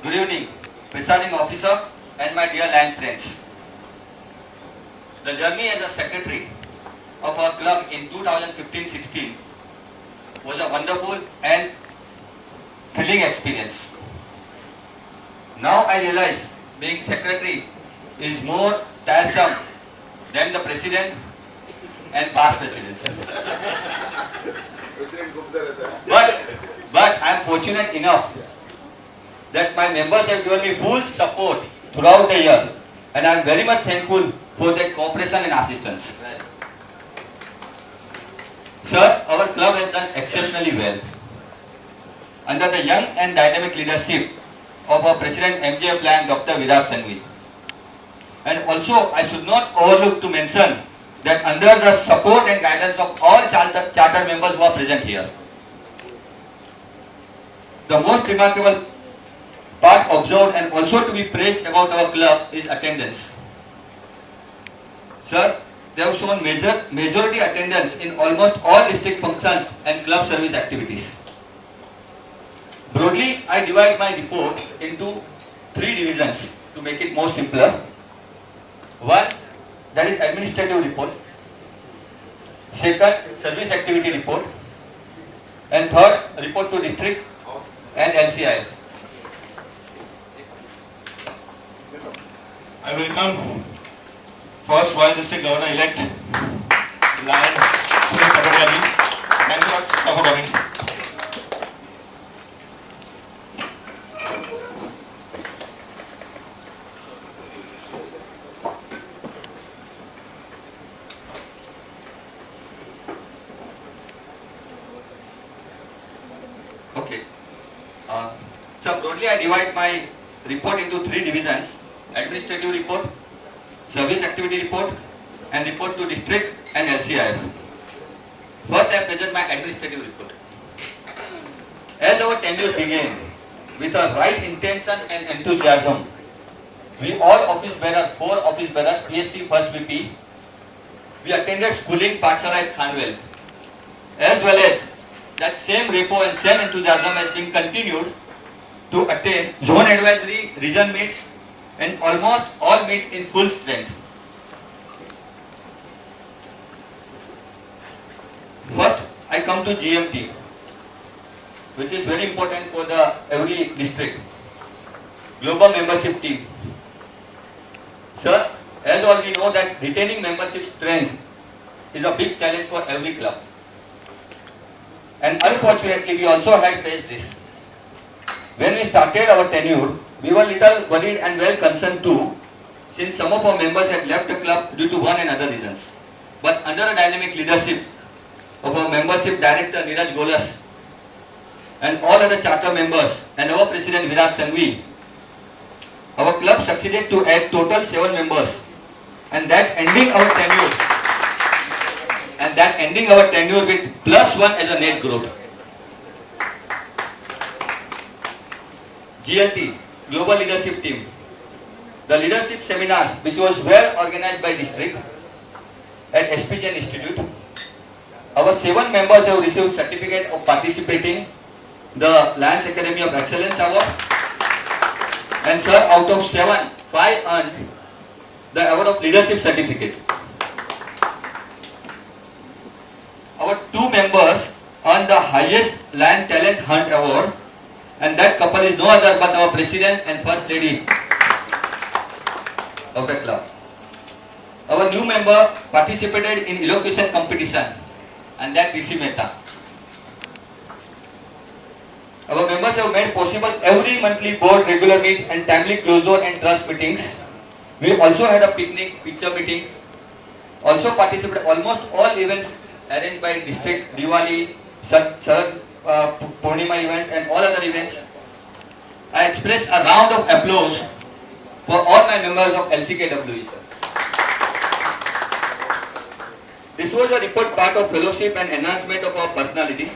Good evening, presiding officer and my dear land friends. The journey as a secretary of our club in 2015-16 was a wonderful and thrilling experience. Now I realize being secretary is more tiresome than the president and past presidents. But I am fortunate enough that my members have given me full support throughout the year, and I am very much thankful for their cooperation and assistance. Sir, our club has done exceptionally well. Under the young and dynamic leadership of our President MJF Land, Dr. Viraj Sanghvi. And also, I should not overlook to mention that under the support and guidance of all charter members who are present here. The most remarkable part observed and also to be praised about our club is attendance. Sir, they have shown majority attendance in almost all district functions and club service activities. Broadly, I divide my report into 3 divisions to make it more simpler. One, that is administrative report. Second, service activity report. And third, report to district and LCIF. I welcome first Vice District Governor-elect, Lion Sunil Patodia. Thank you sir for coming. Okay. So broadly I divide my report into 3 divisions. Administrative report, service activity report, and report to district and LCIF. First I present my administrative report. As our tenure began with a right intention and enthusiasm, we all office bearers, 4 office bearers, PST first VP, we attended schooling Pathshala at Khanvel. As well as that same repo and same enthusiasm has been continued to attend zone advisory, region meets, and almost all meet in full strength. First, I come to GMT, which is very important for the every district. Global membership team. Sir, as all we know that retaining membership strength is a big challenge for every club. And unfortunately, we also had faced this. When we started our tenure, we were little worried and well concerned too, since some of our members had left the club due to one and other reasons. But under the dynamic leadership of our membership director Neeraj Golas and all other charter members and our president Viraj Sanghvi, our club succeeded to add total 7 members, and that ending our tenure with +1 as a net growth. GLT, Global Leadership Team. The leadership seminars, which was well organized by district at SPGN Institute. Our 7 members have received certificate of participating the Lions Academy of Excellence Award. And sir, out of 7, 5 earned the award of leadership certificate. Our 2 members earned the highest Lion Talent Hunt Award, and that couple is no other but our president and first lady of the club. Our new member participated in elocution competition, and that DC Mehta. Our members have made possible every monthly board regular meet and timely closed door and trust meetings. We also had a picnic, picture meetings. Also participated almost all events arranged by district, Diwali, Purnima event and all other events. I express a round of applause for all my members of LCKWE. This was a report part of fellowship and enhancement of our personality.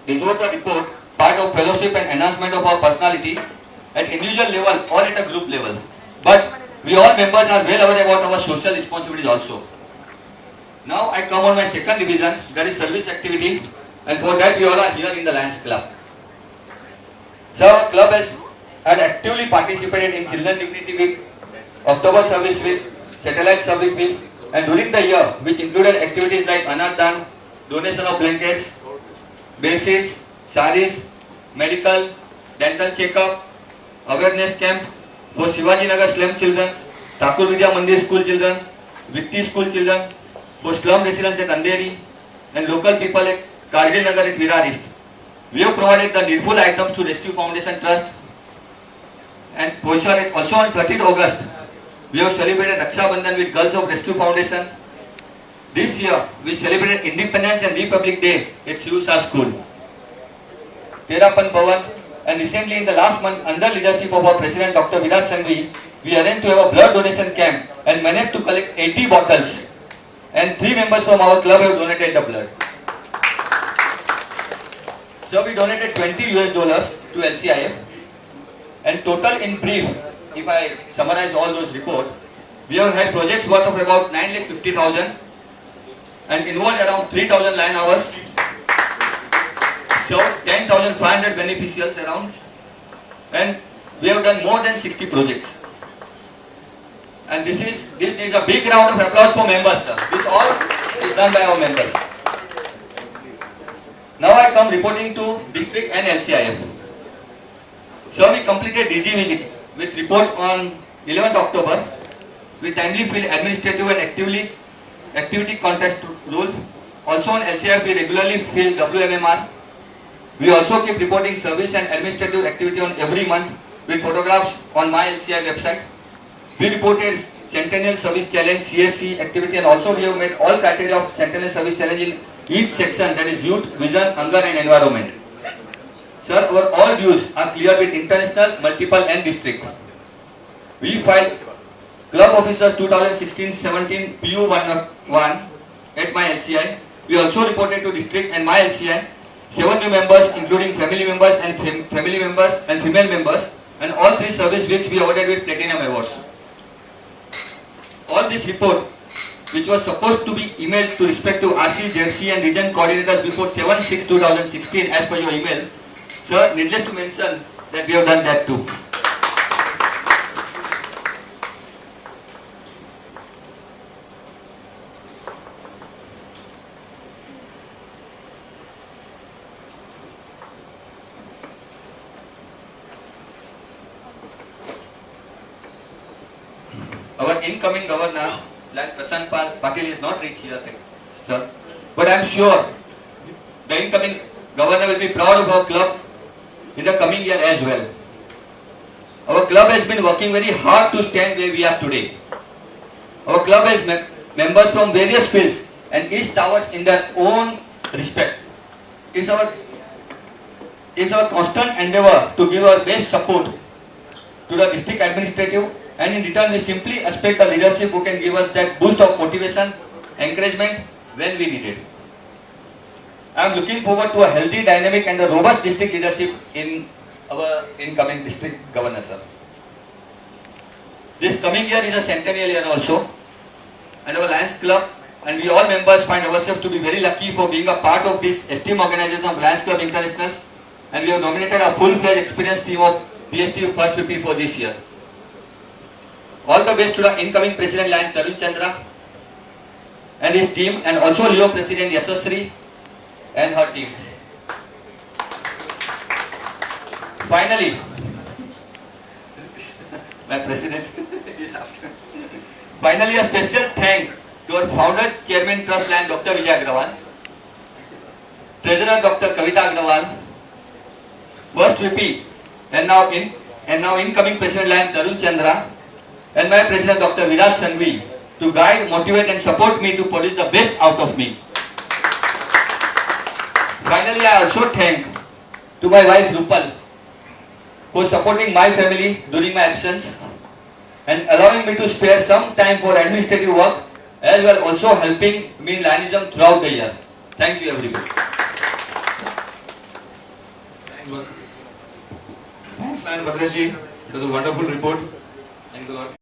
This was a report part of fellowship and enhancement of our personality at individual level or at a group level. But we all members are well aware about our social responsibilities also. Now I come on my second division, that is service activity. and for that we all are here in the Lions Club. So our club had actively participated in Children Unity Week, October Service Week, Satellite Service Week, and during the year, which included activities like Anadhan, donation of blankets, bedsheets, saris, medical, dental checkup, awareness camp for Shivaji Nagar slum children, Thakur Vidya Mandir school children, Vitti school children, for slum residents at Andheri, and local people at Kargil Nagar at Virar East. We have provided the needful items to Rescue Foundation Trust, and also on 30th August, we have celebrated Raksha Bandhan with Girls of Rescue Foundation. This year, we celebrated Independence and Republic Day at Shivusa School, Terapan Bhavan, and recently in the last month, under leadership of our President Dr. Virat Sanghvi, we arranged to have a blood donation camp and managed to collect 80 bottles, and 3 members from our club have donated the blood. So we donated $20 to LCIF, and total in brief, if I summarize all those reports, we have had projects worth of about 9,50,000 and involved around 3,000 line hours, so 10,500 beneficiaries around, and we have done more than 60 projects. And this needs a big round of applause for members, sir. This all is done by our members. Now I come reporting to district and LCIF. So we completed DG visit with report on 11th October. We timely filled administrative and activity contest rule. Also on LCIF we regularly fill WMMR. We also keep reporting service and administrative activity on every month with photographs on my LCI website. We reported Centennial Service Challenge CSC activity, and also we have met all criteria of Centennial Service Challenge in each section, that is youth, vision, hunger and environment. Sir, our all dues are clear with international, multiple and district. We filed Club Officers 2016-17 PU1 at my LCI. We also reported to district and my LCI 7 new members including family members and female members, and all 3 service weeks we awarded with Platinum Awards. All this report, which was supposed to be emailed to respective RC, JRC and region coordinators before 7/6/2016 as per your email, sir, needless to mention that we have done that too. Our incoming governor, like Prasanth Patil, is not reached here, sir. But I am sure the incoming governor will be proud of our club in the coming year as well. Our club has been working very hard to stand where we are today. Our club has members from various fields and each towers in their own respect. It is our constant endeavor to give our best support to the district administrative, and in return we simply expect the leadership who can give us that boost of motivation, encouragement when we need it. I am looking forward to a healthy, dynamic and a robust district leadership in our incoming district governor, sir. This coming year is a centennial year also, and our Lions Club and we all members find ourselves to be very lucky for being a part of this esteemed organization of Lions Club Internationals, and we have nominated a full-fledged experienced team of PSTU First VP for this year. All the best to the incoming President Lion Tarun Chandra and his team, and also Leo President Yashasri and her team. Finally, my president is after. Finally, a special thank to our founder, Chairman Trust Lion Dr. Vijay Agrawal, Treasurer Dr. Kavita Agrawal, First VP and now incoming President Lion Tarun Chandra, and my President Dr. Virat Sanghvi to guide, motivate and support me to produce the best out of me. Finally, I also thank to my wife Rupal for supporting my family during my absence and allowing me to spare some time for administrative work, as well also helping me in Lionism throughout the year. Thank you everybody. Thanks Lion Bhadraji. It was a wonderful report. Thanks a lot.